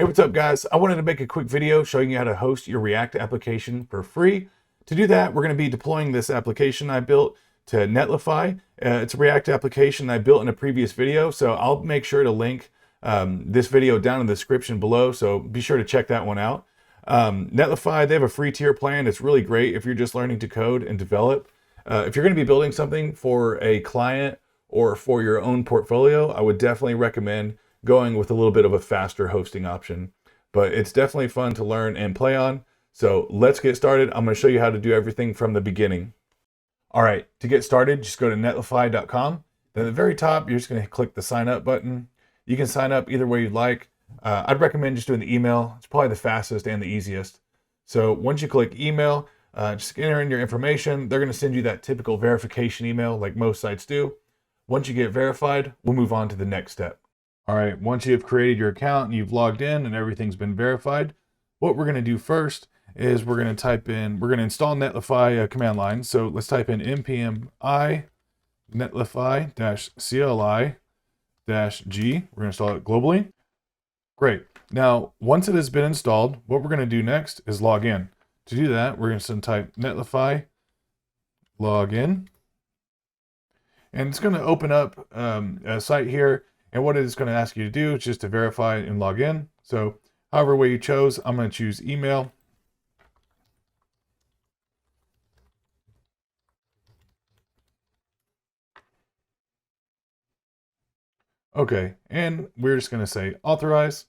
Hey, what's up guys? I wanted to make a quick video showing you how to host your React application for free. To do that, we're going to be deploying this application I built to Netlify. It's a React application I built in a previous video, so I'll make sure to link this video down in the description below, so be sure to check that one out. Netlify, they have a free tier plan. It's really great if you're just learning to code and develop. If you're going to be building something for a client or for your own portfolio, I would definitely recommend going with a little bit of a faster hosting option. But it's definitely fun to learn and play on. So let's get started. I'm going to show you how to do everything from the beginning. All right, to get started, just go to netlify.com. Then at the very top, you're just going to click the sign up button. You can sign up either way you'd like. I'd recommend just doing the email. It's probably the fastest and the easiest. So once you click email, just enter in your information. They're going to send you that typical verification email like most sites do. Once you get verified, we'll move on to the next step. All right, once you've created your account and you've logged in and everything's been verified, what we're going to do first is we're going to install Netlify command line. So let's type in npm I netlify CLI-G. We're going to install it globally. Great. Now, once it has been installed, what we're going to do next is log in. To do that, we're going to type netlify login. And it's going to open up a site here. And what it's going to ask you to do is just to verify and log in. So however way you chose, I'm going to choose email. Okay, and we're just going to say authorize.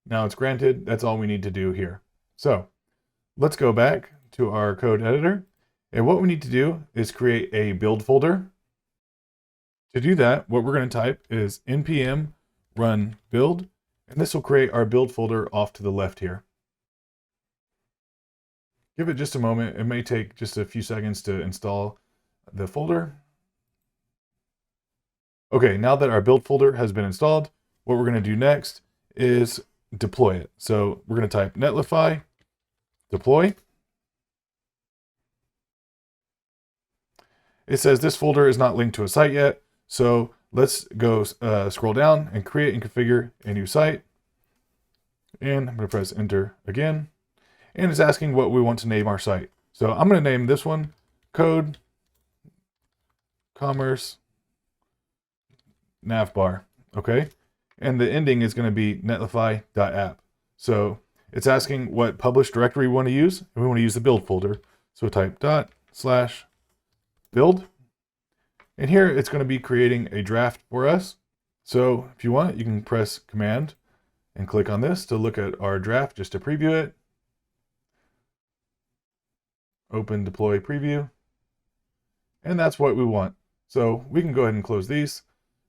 Now it's granted. That's all we need to do here. So let's go back to our code editor. And what we need to do is create a build folder. To do that, what we're going to type is npm run build, and this will create our build folder off to the left here. Give it just a moment. It may take just a few seconds to install the folder. Okay, now that our build folder has been installed, what we're going to do next is deploy it. So we're going to type netlify deploy. It says this folder is not linked to a site yet. So let's go scroll down and create and configure a new site. And I'm going to press enter again. And it's asking what we want to name our site. So I'm going to name this one Code Commerce Navbar. Okay. And the ending is going to be netlify.app. So it's asking what published directory we want to use. And we want to use the build folder. So type ./build. And here it's going to be creating a draft for us. So if you want, you can press Command and click on this to look at our draft just to preview it. Open Deploy Preview. And that's what we want. So we can go ahead and close these.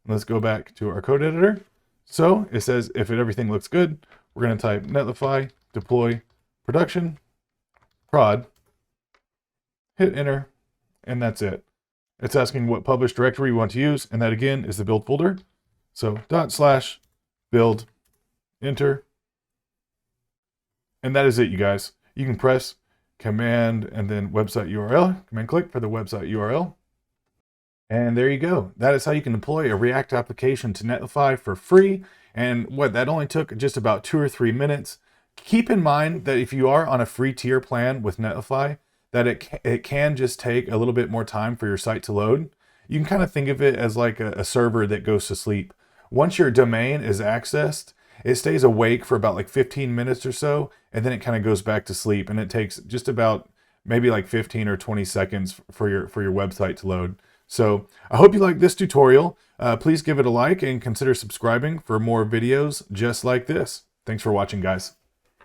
Let's go back to our code editor. So it says if everything looks good, we're going to type netlify deploy production prod, hit enter, and that's it. It's asking what published directory we want to use, and that again is the build folder. So ./build, enter. And that is it, you guys. You can press command and then website URL, command click for the website URL. And there you go. That is how you can deploy a React application to Netlify for free. And that only took just about 2 or 3 minutes. Keep in mind that if you are on a free tier plan with Netlify, that it can just take a little bit more time for your site to load. You can kind of think of it as like a server that goes to sleep. Once your domain is accessed, it stays awake for about like 15 minutes or so, and then it kind of goes back to sleep. And it takes just about maybe like 15 or 20 seconds for your website to load. So I hope you liked this tutorial. Please give it a like and consider subscribing for more videos just like this. Thanks for watching, guys.